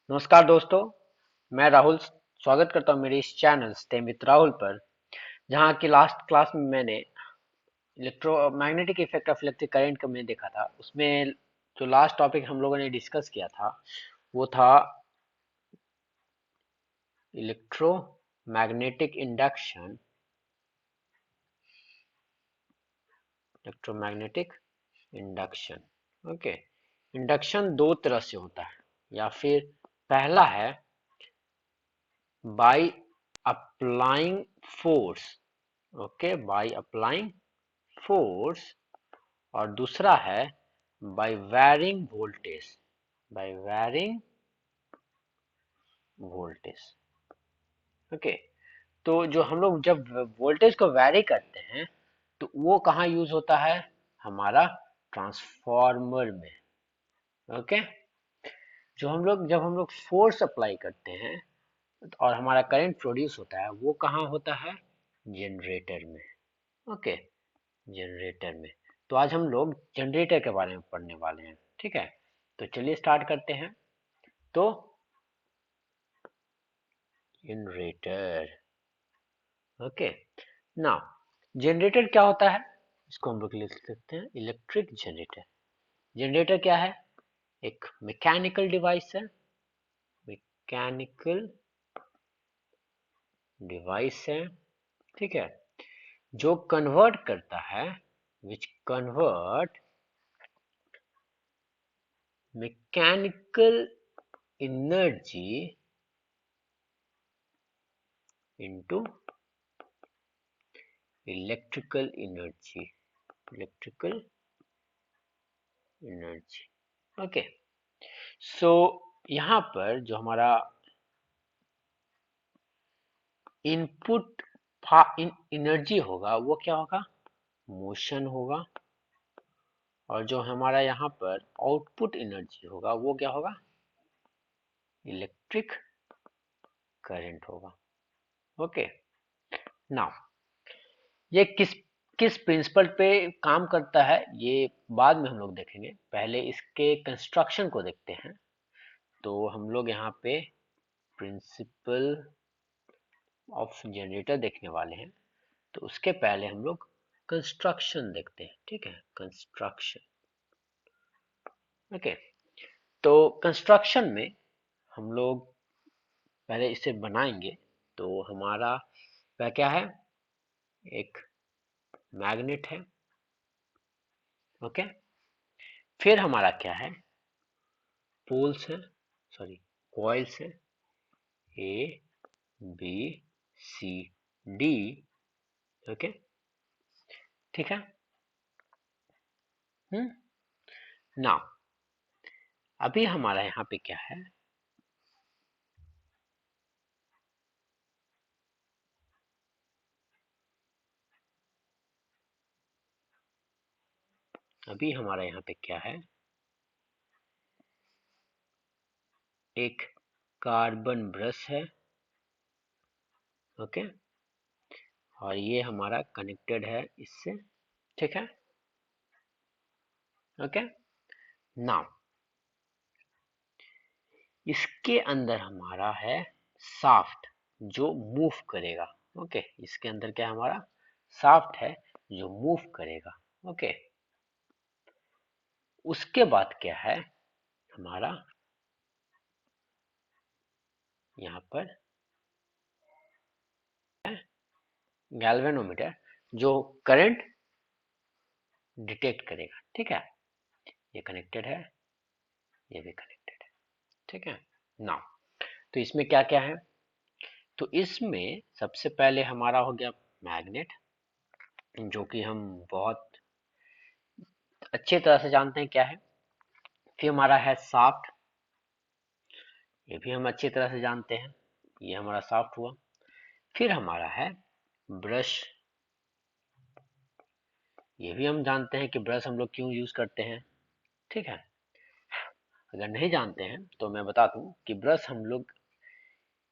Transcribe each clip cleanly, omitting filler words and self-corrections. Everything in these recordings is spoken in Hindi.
नमस्कार दोस्तों, मैं राहुल स्वागत करता हूं मेरे इस चैनल स्टे विद राहुल पर। जहां की लास्ट क्लास में मैंने electromagnetic effect of electric current का मैंने देखा था। उसमें जो लास्ट टॉपिक हम लोगों ने डिस्कस किया था वो था electromagnetic induction. Electromagnetic induction, okay. Induction दो तरह से होता है, या फिर पहला है by applying force, okay, by applying force. और दूसरा है by varying voltage, by varying voltage, okay. तो जो हम लोग जब वोल्टेज को वैरी करते हैं तो वो कहाँ यूज होता है? हमारा ट्रांसफॉर्मर में, ओके। जब हम लोग फोर्स अप्लाई करते हैं और हमारा करंट प्रोड्यूस होता है, वो कहाँ होता है? जनरेटर में, ओके, जनरेटर में। तो आज हम लोग जनरेटर के बारे में पढ़ने वाले हैं, ठीक है। तो चलिए स्टार्ट करते हैं। तो जनरेटर, ओके। नाउ जनरेटर क्या होता है? इसको हम लोग लिख सकते हैं इलेक्ट्रिक जनरेटर। जनरेटर क्या है? एक मैकेनिकल डिवाइस है, मैकेनिकल डिवाइस है, ठीक है, जो कन्वर्ट करता है, which convert mechanical energy into electrical energy, electrical energy, okay. So यहाँ पर जो हमारा इनपुट एनर्जी होगा वो क्या होगा? मोशन होगा। और जो हमारा यहाँ पर आउटपुट एनर्जी होगा वो क्या होगा? इलेक्ट्रिक करंट होगा, ओके। नाउ ये किस किस प्रिंसिपल पे काम करता है ये बाद में हम लोग देखेंगे, पहले इसके कंस्ट्रक्शन को देखते हैं। तो हम लोग यहाँ पे प्रिंसिपल ऑफ जनरेटर देखने वाले हैं। तो उसके पहले हम लोग कंस्ट्रक्शन देखते हैं, ठीक है, कंस्ट्रक्शन, ओके। तो कंस्ट्रक्शन में हम लोग पहले इसे बनाएंगे। तो हमारा वह क्या है? एक मैग्नेट है, ओके। फिर हमारा क्या है? पोल्स है, सॉरी, कॉइल्स है, A B C D, okay, ठीक है। नाउ अभी हमारा यहाँ पे क्या है? अभी हमारा यहाँ पे क्या है? एक कार्बन ब्रश है, ओके। और ये हमारा कनेक्टेड है इससे, ठीक है, ओके। नाउ इसके अंदर हमारा है शाफ्ट जो मूव करेगा, ओके। इसके अंदर क्या है? हमारा शाफ्ट है जो मूव करेगा, ओके। उसके बाद क्या है हमारा? यहाँ पर गैल्वेनोमीटर जो करंट डिटेक्ट करेगा, ठीक है। ये कनेक्टेड है, ये भी कनेक्टेड है, ठीक है। नाउ तो इसमें क्या क्या है? तो इसमें सबसे पहले हमारा हो गया मैग्नेट, जो कि हम बहुत अच्छे तरह से जानते हैं क्या है। फिर हमारा है शाफ्ट, ये भी हम अच्छी तरह से जानते हैं, ये हमारा शाफ्ट हुआ। फिर हमारा है ब्रश, ये भी हम जानते हैं कि ब्रश हम लोग क्यों यूज करते हैं, ठीक है। अगर नहीं जानते हैं तो मैं बता दूं कि ब्रश हम लोग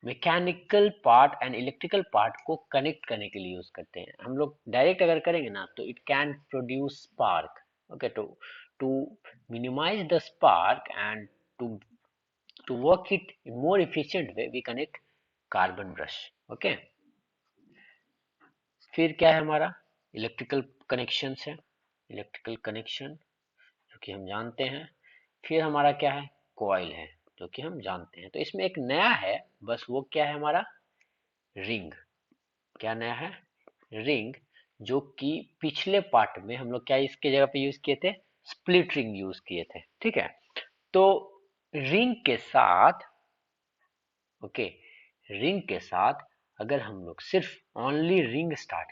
mechanical part and electrical part को कनेक्ट करने के लिए यूज करते हैं। हम लोग डायरेक्ट अगर करेंगे ना तो it can produce spark, okay. To to minimise the spark and to to work it in more efficient way, we connect carbon brush. Okay. फिर क्या है हमारा इलेक्ट्रिकल कनेक्शन है, इलेक्ट्रिकल कनेक्शन जो कि हम जानते हैं। फिर हमारा क्या है कॉइल है जो कि हम जानते हैं। तो इसमें एक नया है, बस वो क्या है हमारा रिंग। क्या नया है रिंग, जो कि पिछले पार्ट में हम लोग क्या इसके जगह पे यूज किए थे स्प्लिट रिंग यूज किए थे। ठीक है, तो रिंग के साथ ओके रिंग के साथ अगर हम लोग सिर्फ ओनली रिंग स्टार्ट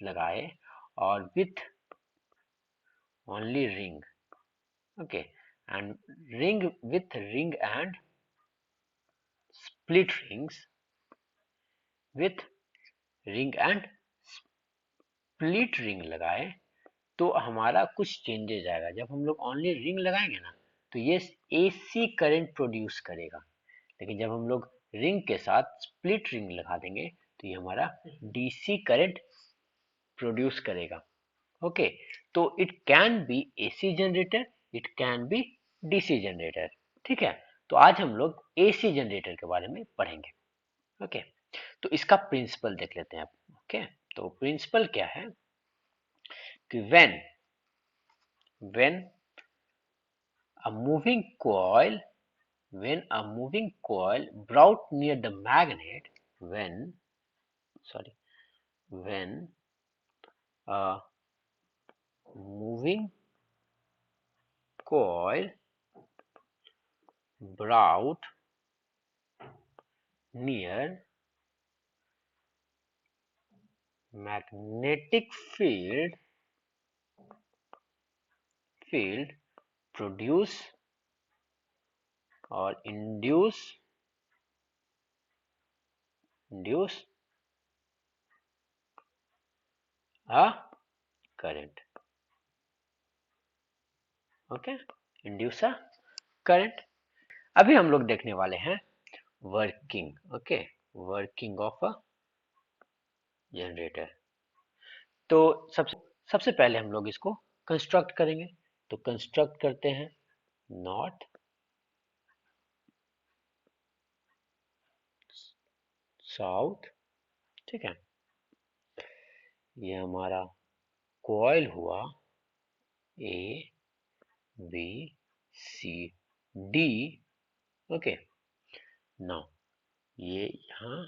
लगाए और with only ring okay and ring with ring and split rings with ring and split ring लगाए तो हमारा कुछ चेंजेस आएगा। जब हम लोग ओनली रिंग लगाएंगे ना तो ये एसी करंट प्रोड्यूस करेगा, लेकिन जब हम लोग रिंग के साथ स्प्लिट रिंग लगा देंगे तो ये हमारा डीसी करंट प्रोड्यूस करेगा। ओके, तो it can be AC generator, it can be DC generator. ठीक है, तो आज हम लोग एसी जनरेटर के बारे में पढ़ेंगे। ओके, तो इसका प्रिंसिपल देख लेते हैं। ओके, तो प्रिंसिपल क्या है कि when a moving coil when a moving coil brought near the magnet when a moving coil brought near magnetic field produce or induce a current। Okay, induce a current. अभी हम लोग देखने वाले हैं working. Okay, working of a generator. तो सबसे पहले हम लोग इसको कंस्ट्रक्ट करेंगे। तो कंस्ट्रक्ट करते हैं नॉर्थ साउथ। ठीक है, ये हमारा कॉइल हुआ A B C D. Okay, now ये यहाँ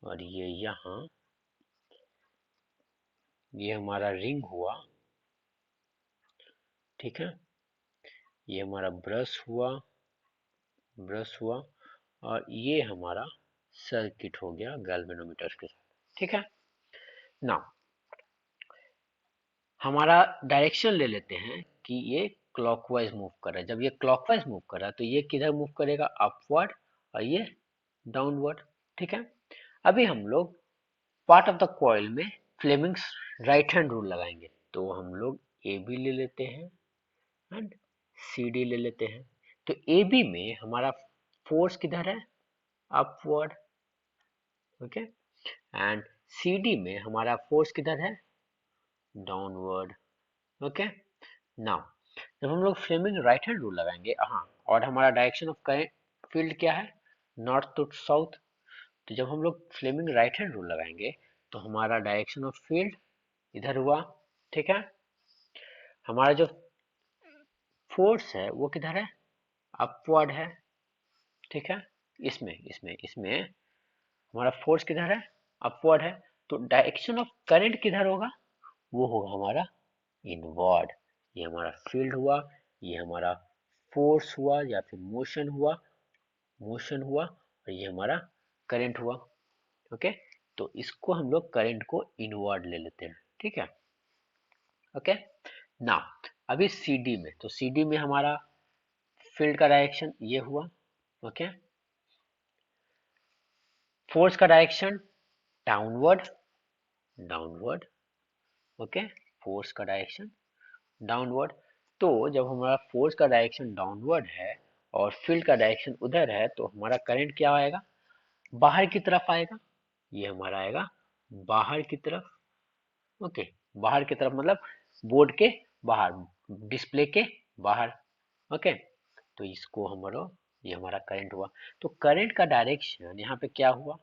और ये यहाँ, ये हमारा रिंग हुआ। ठीक है, ये हमारा ब्रश हुआ और ये हमारा सर्किट हो गया गैल्वेनोमीटर के साथ। ठीक है, नाउ हमारा डायरेक्शन ले लेते हैं कि ये क्लॉकवाइज मूव कर रहा है। जब ये क्लॉकवाइज मूव कर रहा है तो ये किधर मूव करेगा अपवर्ड और ये डाउनवर्ड। ठीक है, अभी हम लोग पार्ट ऑफ द कॉइल में फ्लेमिंग्स राइट हैंड रूल लगाएंगे। तो हम लोग ए बी ले लेते हैं एंड सी डी ले लेते हैं। तो ए बी में हमारा फोर्स किधर है upward. Okay, and C D में हमारा फोर्स किधर है डाउनवर्ड। ओके, नाउ जब हम लोग फ्लेमिंग राइट हैंड रूल लगाएंगे हाँ, और हमारा डायरेक्शन ऑफ करंट फील्ड क्या है नॉर्थ टू साउथ। तो जब हम लोग फ्लेमिंग राइट हैंड रूल लगाएंगे तो हमारा डायरेक्शन ऑफ फील्ड इधर हुआ। ठीक है, हमारा जो फोर्स है वो किधर है अपवर्ड है। ठीक है, इसमें हमारा फोर्स किधर है अपवर्ड है। तो डायरेक्शन ऑफ करंट किधर होगा वो होगा हमारा इनवर्ड। ये हमारा फील्ड हुआ, ये हमारा फोर्स हुआ या फिर मोशन हुआ और ये हमारा करंट हुआ। ओके, तो इसको हम लोग करंट को इनवर्ड ले लेते हैं। ठीक है, ओके, नाउ अभी सीडी में, तो सीडी में हमारा फील्ड का डायरेक्शन ये हुआ। ओके, फोर्स का डायरेक्शन डाउनवर्ड। ओके, फोर्स का डायरेक्शन डाउनवर्ड। तो जब हमारा फोर्स का डायरेक्शन डाउनवर्ड है और फील्ड का डायरेक्शन उधर है तो हमारा करंट क्या आएगा बाहर की तरफ आएगा। ये हमारा आएगा बाहर की तरफ। ओके, बाहर की तरफ मतलब बोर्ड के बाहर, डिस्प्ले के बाहर। ओके, तो इसको हम लोग ये हमारा करंट हुआ। तो करंट का डायरेक्शन यहाँ पे क्या हुआ,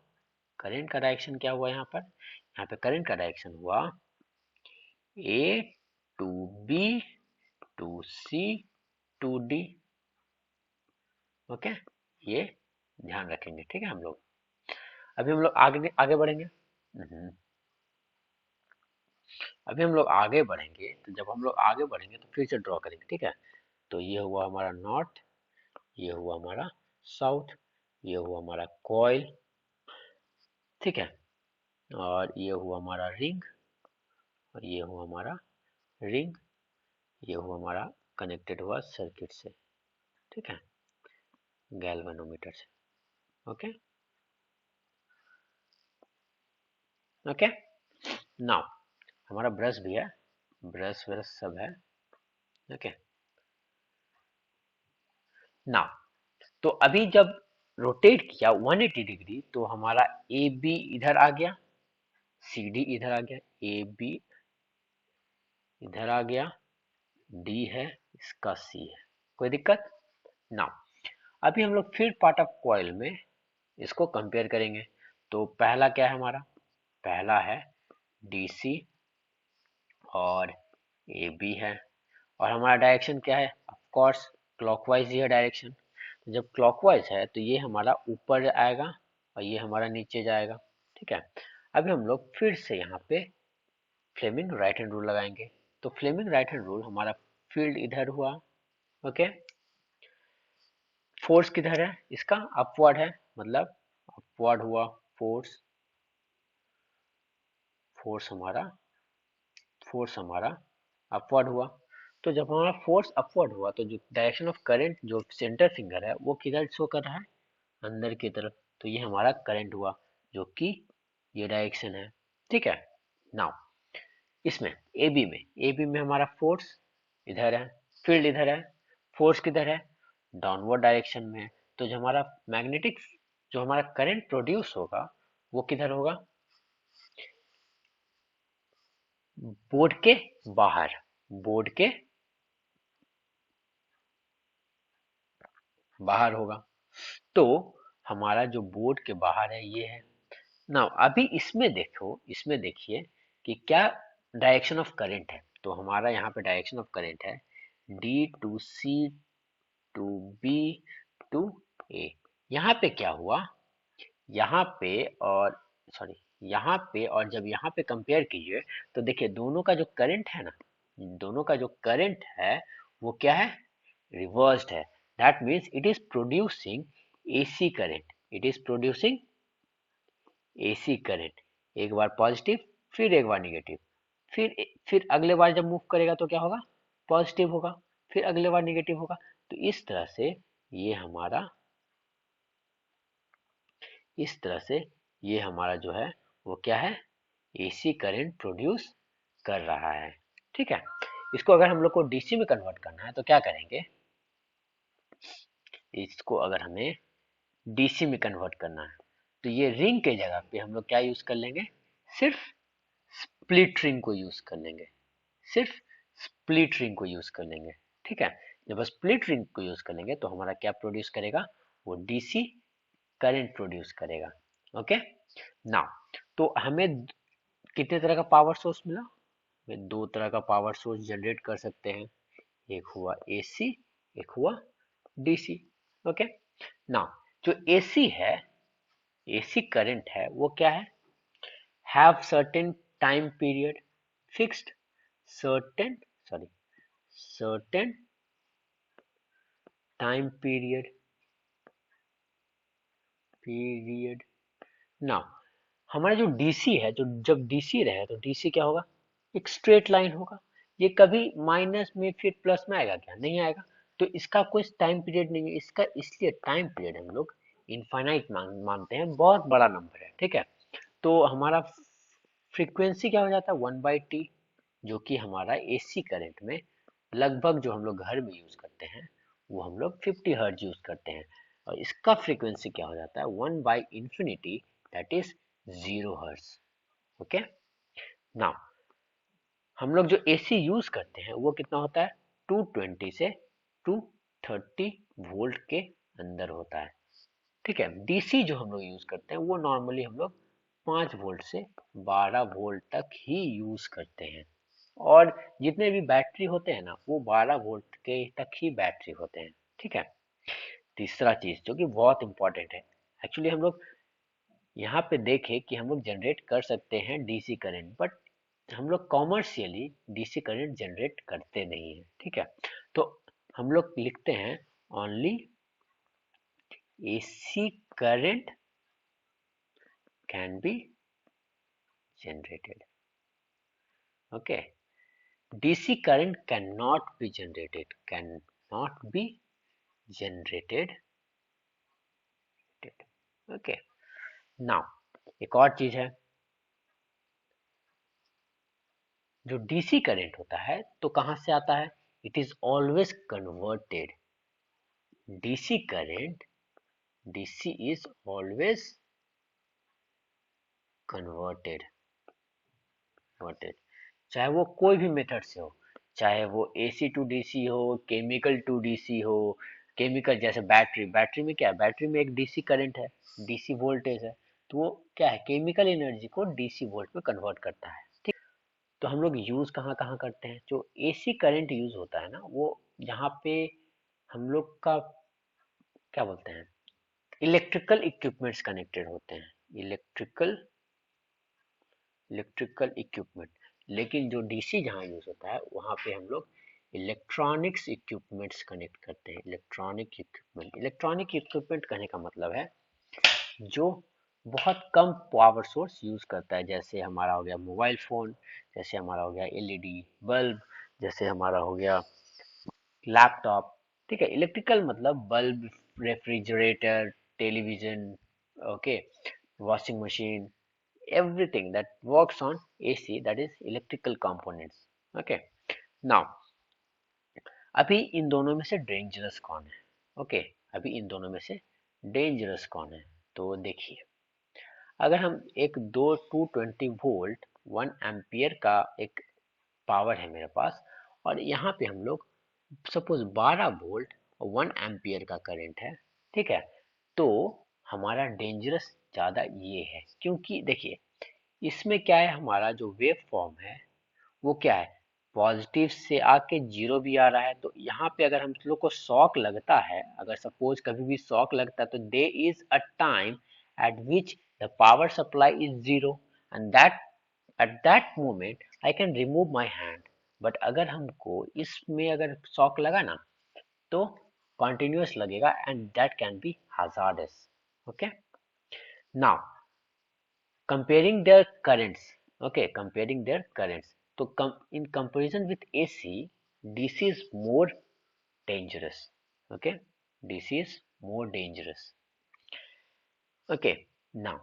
करंट का डायरेक्शन क्या हुआ यहाँ पे करंट का डायरेक्शन हुआ A to B to C to D. Okay, ये ध्यान रखेंगे, ठीक है हम लोग। अभी हम लोग आगे आगे बढ़ेंगे। अभी हम लोग आगे बढ़ेंगे, तो जब हम लोग आगे बढ़ेंगे तो फिर से ड्रॉ करेंगे, ठीक है। तो ये हुआ हमारा नॉर्थ, ये हुआ हमारा साउथ, ये हुआ हमारा कॉइल, ठीक है। और ये हुआ हमारा रिंग, और ये हुआ हमारा रिंग, ये हुआ हमारा कनेक्टेड हुआ सर्किट से, ठीक है, गैल्वेनोमीटर से। ओके ओके, नाउ हमारा ब्रश भी है, ब्रश व्रश सब है। ओके, नाउ तो अभी जब रोटेट किया 180 डिग्री तो हमारा ए बी इधर आ गया, सी डी इधर आ गया, ए बी इधर आ गया, डी है, इसका सी है, कोई दिक्कत ना। अभी हम लोग फिर पार्ट ऑफ कॉइल में इसको कंपेयर करेंगे। तो पहला क्या है हमारा, पहला है डीसी और ए बी है, और हमारा डायरेक्शन क्या है, ऑफ कोर्स क्लॉकवाइज ही है डायरेक्शन। तो जब क्लॉकवाइज है तो ये हमारा ऊपर आएगा और ये हमारा नीचे जाएगा, ठीक है। अभी हम लोग फिर से यहाँ पे फ्लेमिंग राइट हैंड रूल लगाएंगे। तो फ्लेमिंग राइट हैंड रूल, हमारा फील्ड इधर हुआ, ओके। फोर्स किधर है, इसका अपवर्ड है, मतलब अपवर्ड हुआ फोर्स, फोर्स हमारा फोर्स हमारा अपवर्ड हुआ। तो जब हमारा फोर्स अपवर्ड हुआ तो जो डायरेक्शन ऑफ करंट जो सेंटर फिंगर है वो किधर शो कर रहा है, अंदर की तरफ। तो ये हमारा करंट हुआ, जो कि ये डायरेक्शन है, ठीक है। नाउ इसमें ए बी में हमारा फोर्स इधर है, फील्ड इधर है, फोर्स किधर है, डाउनवर्ड डायरेक्शन में है। तो जो हमारा मैग्नेटिक जो हमारा करंट प्रोड्यूस होगा वो किधर होगा, बोर्ड के बाहर, बोर्ड के बाहर होगा। तो हमारा जो बोर्ड के बाहर है ये है। ना अभी इसमें देखो, इसमें देखिए कि क्या डायरेक्शन ऑफ करंट है। तो हमारा यहाँ पे डायरेक्शन ऑफ करंट है D to C to B to A. यहाँ पे क्या हुआ, यहाँ पे और सॉरी यहाँ पे, और जब यहाँ पे कंपेयर कीजिए तो देखिए दोनों का जो करंट है ना, दोनों का जो करंट है वो क्या है, रिवर्स्ड है। That means it is producing AC current, it is producing AC current. एक बार पॉजिटिव, फिर एक बार निगेटिव, फिर अगले बार जब मूव करेगा तो क्या होगा, पॉजिटिव होगा, फिर अगले बार निगेटिव होगा। तो इस तरह से ये हमारा, इस तरह से ये हमारा जो है वो क्या है, एसी करंट प्रोड्यूस कर रहा है, ठीक है। इसको अगर हम लोग को डीसी में कन्वर्ट करना है तो क्या करेंगे, इसको अगर हमें डीसी में कन्वर्ट करना है तो ये रिंग के जगह पे हम लोग क्या यूज कर लेंगे, सिर्फ स्प्लिट रिंग को यूज कर लेंगे, सिर्फ स्प्लिट रिंग को यूज कर लेंगे, ठीक है। जब स्प्लिट रिंग को यूज कर लेंगे तो हमारा क्या प्रोड्यूस करेगा, वो डीसी करंट प्रोड्यूस करेगा, ओके। नाउ तो हमें कितने तरह का पावर सोर्स मिला, हमें दो तरह का पावर सोर्स जनरेट कर सकते हैं, एक हुआ एसी, एक हुआ डीसी, ओके। नाउ जो एसी है, एसी करंट है वो क्या है, have certain time period, fixed certain sorry certain time period. Now हमारा जो डीसी है, जो जब डीसी रहे तो डीसी क्या होगा, एक स्ट्रेट लाइन होगा। ये कभी माइनस में फिर प्लस में आएगा क्या, नहीं आएगा। तो इसका कोई टाइम पीरियड नहीं है इसका, इसलिए टाइम पीरियड हम लोग इनफाइनाइट मानते हैं, बहुत बड़ा नंबर है, ठीक है। तो हमारा फ्रीक्वेंसी क्या हो जाता है, 1/t, जो कि हमारा एसी करंट में लगभग जो हम लोग घर में यूज करते हैं वो हम लोग 50 हर्ट्ज यूज करते हैं। और इसका फ्रीक्वेंसी क्या हो जाता है, 1/infinity, that is 0 hertz, okay. Now हम लोग जो एसी यूज करते हैं वो कितना होता है, 220 से 230 वोल्ट के अंदर होता है, ठीक है। डीसी जो हम लोग यूज करते हैं वो नॉर्मली हम लोग 5 वोल्ट से 12 वोल्ट तक ही यूज करते हैं, और जितने भी बैटरी होते हैं ना वो 12 वोल्ट के तक ही बैटरी होते हैं, ठीक है। तीसरा चीज जो कि बहुत इंपॉर्टेंट है, एक्चुअली हम लोग यहाँ पे देखें कि हम लोग जनरेट कर सकते हैं डीसी करंट, बट हम लोग कॉमर्शियली डीसी करंट जनरेट करते नहीं है, ठीक है। तो हम लोग लिखते हैं only AC current can be generated, okay. DC current can not be generated, can not be generated, okay. Now एक और चीज है, जो डीसी करंट होता है तो कहां से आता है, it is always converted, DC current, DC is always converted, converted, चाहे वो कोई भी मेथड से हो, चाहे वो एसी टू डीसी हो, केमिकल टू डीसी हो। केमिकल जैसे बैटरी, बैटरी में क्या है, बैटरी में एक डीसी करंट है, डीसी वोल्टेज है, तो वो क्या है, केमिकल एनर्जी को डीसी वोल्ट में कन्वर्ट करता है, ठीक। तो हम लोग यूज कहाँ कहाँ करते हैं, जो एसी करंट यूज होता है ना वो यहाँ पे हम लोग का क्या बोलते हैं, इलेक्ट्रिकल इक्विपमेंट्स कनेक्टेड होते हैं, इलेक्ट्रिकल इलेक्ट्रिकल इक्विपमेंट। लेकिन जो डीसी जहाँ यूज होता है वहाँ पे हम लोग इलेक्ट्रॉनिक्स इक्विपमेंट्स कनेक्ट करते हैं, इलेक्ट्रॉनिक इक्विपमेंट। इलेक्ट्रॉनिक इक्विपमेंट कहने का मतलब है जो बहुत कम पावर सोर्स यूज करता है, जैसे हमारा हो गया मोबाइल फोन, जैसे हमारा हो गया एलईडी बल्ब, जैसे हमारा हो गया लैपटॉप, ठीक है। इलेक्ट्रिकल मतलब bulb, refrigerator, television, okay, washing machine, everything that works on AC, that is electrical components, okay। now अभी इन दोनों में से डेंजरस कौन है, ओके अभी इन दोनों में से डेंजरस कौन है, तो देखिए, अगर हम एक दो 220 वोल्ट 1 एम्पियर का एक पावर है मेरे पास, और यहाँ पे हम लोग सपोज 12 वोल्ट और 1 एम्पियर का करंट है, ठीक है। तो हमारा डेंजरस ज्यादा ये है, क्योंकि देखिए इसमें क्या है, हमारा जो वेव फॉर्म है वो क्या है, पॉजिटिव से आके जीरो भी आ रहा है। तो यहाँ पे अगर हम लोग को शॉक लगता है, अगर सपोज कभी भी शॉक लगता है, तो there is a time at which the power supply is zero, and that at that moment I can remove my hand. But अगर हमको इसमें अगर शॉक लगा ना तो कंटिन्यूअस लगेगा, and that can be hazardous, okay. Now comparing their currents, okay, comparing their currents, so in comparison with AC, DC is more dangerous, okay, DC is more dangerous, okay। Now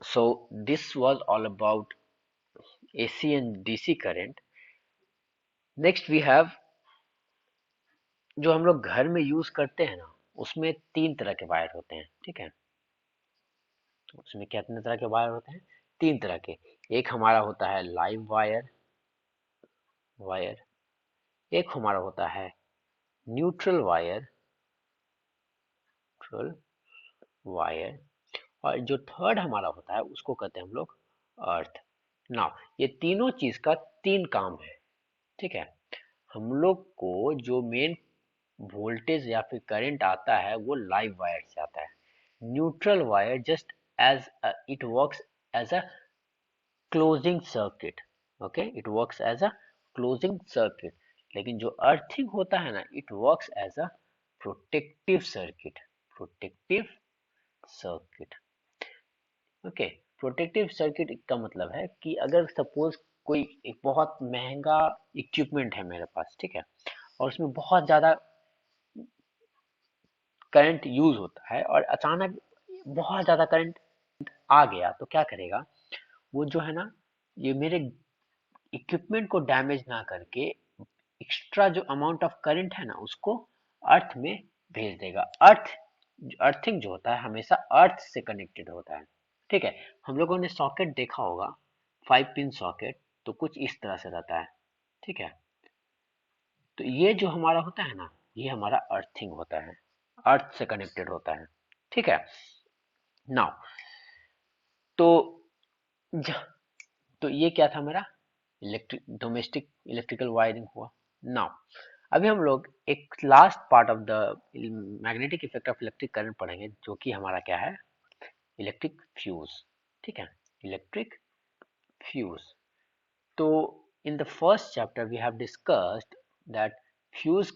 so this was all about AC and DC current। next we have जो हम लोग घर में यूज करते हैं ना, उसमें 3 तरह के वायर होते हैं, ठीक है। उसमें कितने तरह के वायर होते हैं, 3 तरह के। एक हमारा होता है लाइव वायर, वायर, एक हमारा होता है न्यूट्रल वायर, न्यूट्रल वायर, और जो थर्ड हमारा होता है उसको कहते हैं हम लोग अर्थ। नाउ ये तीनों चीज का 3 काम है, ठीक है। हम लोग को जो मेन वोल्टेज या फिर करंट आता है वो लाइव वायर से आता है। Neutral wire just as it works as a closing circuit, okay, it works as a closing circuit. लेकिन जो अर्थिंग होता है ना, it works as a protective circuit, protective circuit, okay. Protective circuit का मतलब है कि अगर सपोज कोई एक बहुत महंगा इक्विपमेंट है मेरे पास, ठीक है, और उसमें बहुत ज्यादा करंट यूज होता है और अचानक बहुत ज्यादा करंट आ गया, तो क्या करेगा वो जो है ना, ये मेरे इक्विपमेंट को डैमेज ना करके एक्स्ट्रा जो अमाउंट ऑफ करंट है ना उसको अर्थ में भेज देगा। अर्थिंग जो होता है हमेशा अर्थ से कनेक्टेड होता है, ठीक है। हम लोगों ने सॉकेट देखा होगा, 5 पिन सॉकेट, तो कुछ इस तरह से रहता है, ठीक है। तो ये जो हमारा होता है ना, ये हमारा अर्थिंग होता है, अर्थ से कनेक्टेड होता है, ठीक है। नाउ तो तो ये क्या था मेरा इलेक्ट्रिक डोमेस्टिक इलेक्ट्रिकल वायरिंग हुआ। नाउ अभी हम लोग एक last part of the magnetic effect of electric current पढ़ेंगे, जो कि हमारा क्या है, इलेक्ट्रिक फ्यूज, ठीक है, इलेक्ट्रिक फ्यूज। तो in the first chapter we have discussed that fuse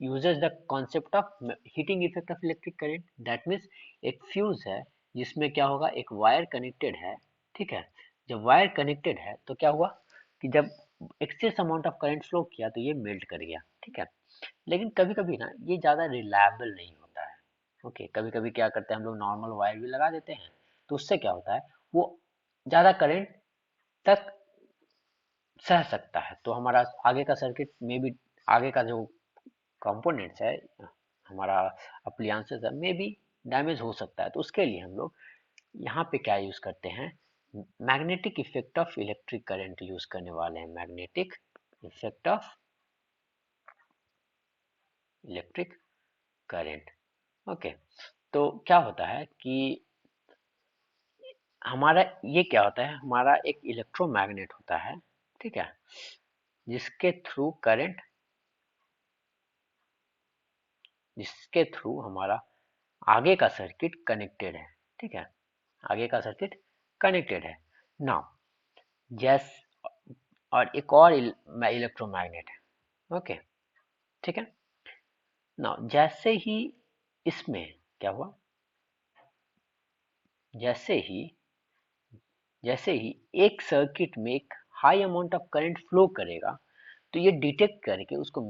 uses the concept of heating effect of electric current। that means एक फ्यूज है जिसमें क्या होगा, एक वायर कनेक्टेड है, ठीक है। जब वायर कनेक्टेड है तो क्या हुआ कि जब excess amount of current flow किया तो ये मेल्ट कर गया, ठीक है। लेकिन कभी कभी ना ये ज़्यादा रिलायबल नहीं होता है, ओके। कभी कभी क्या करते हैं हम लोग, नॉर्मल वायर भी लगा देते हैं, तो उससे क्या होता है, वो ज़्यादा करंट तक सह सकता है, तो हमारा आगे का सर्किट में भी, आगे का जो कंपोनेंट्स है, हमारा अप्लायंसेस है, में भी डैमेज हो सकता है। तो उसके लिए हम लोग यहाँ पे क्या यूज करते हैं, magnetic effect of electric current use करने वाले हैं, magnetic effect of electric current, okay. तो क्या होता है कि हमारा ये क्या होता है, हमारा एक इलेक्ट्रोमैग्नेट होता है, ठीक है, जिसके थ्रू करंट, जिसके थ्रू हमारा आगे का सर्किट कनेक्टेड है, ठीक है, आगे का सर्किट कनेक्टेड है। नाउ जैस और एक और इलेक्ट्रोमैग्नेट है, ओके, ठीक है। नाउ जैसे ही इसमें क्या हुआ, जैसे ही जैसे ही एक सर्किट में एक high amount of current flow करेगा, तो ये डिटेक्ट करके उसको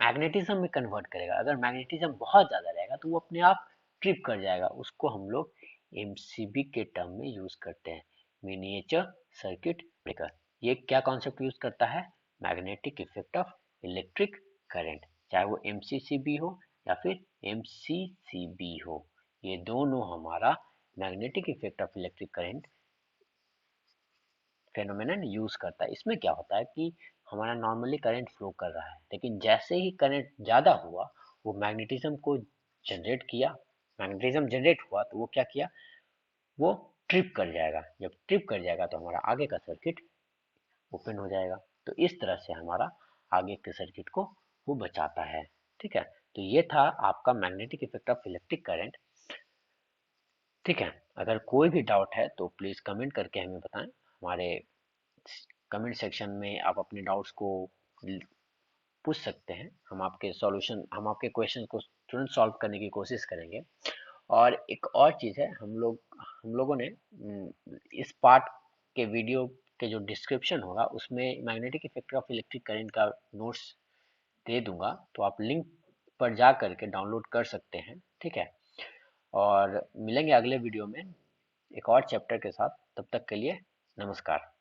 मैग्नेटिज्म में कन्वर्ट करेगा। अगर मैग्नेटिज्म बहुत ज्यादा रहेगा तो वो अपने आप ट्रिप कर जाएगा। उसको हम लोग एमसीबी के टर्म में यूज करते हैं, मिनिएचर सर्किट ब्रेकर। ये क्या कॉन्सेप्ट यूज करता है, magnetic effect of electric current, चाहे वो एमसीसीबी हो या फिर एमसीसीबी हो, ये दोनों हमारा magnetic effect of electric current phenomenon use करता है। इसमें क्या होता है कि हमारा नॉर्मली करंट फ्लो कर रहा है, लेकिन जैसे ही करंट ज्यादा हुआ, वो मैग्नेटिज्म को जनरेट किया, मैग्नेटिज्म जनरेट हुआ तो वो क्या किया, वो ट्रिप कर जाएगा। जब ट्रिप कर जाएगा तो हमारा आगे का सर्किट ओपन हो जाएगा। तो इस तरह से हमारा आगे के सर्किट को वो बचाता है, ठीक है। तो ये था आपका magnetic effect of electric current, ठीक है। अगर कोई भी डाउट है तो प्लीज कमेंट करके हमें बताएं। हमारे कमेंट सेक्शन में आप अपने डाउट्स को पूछ सकते हैं। हम आपके क्वेश्चन को तुरंत सॉल्व करने की कोशिश करेंगे। और एक और चीज़ है, हम लोगों ने इस पार्ट के वीडियो के जो डिस्क्रिप्शन होगा उसमें magnetic effect of electric current का नोट्स दे दूंगा, तो आप लिंक पर जा करके डाउनलोड कर सकते हैं, ठीक है। और मिलेंगे अगले वीडियो में एक और चैप्टर के साथ, तब तक के लिए नमस्कार।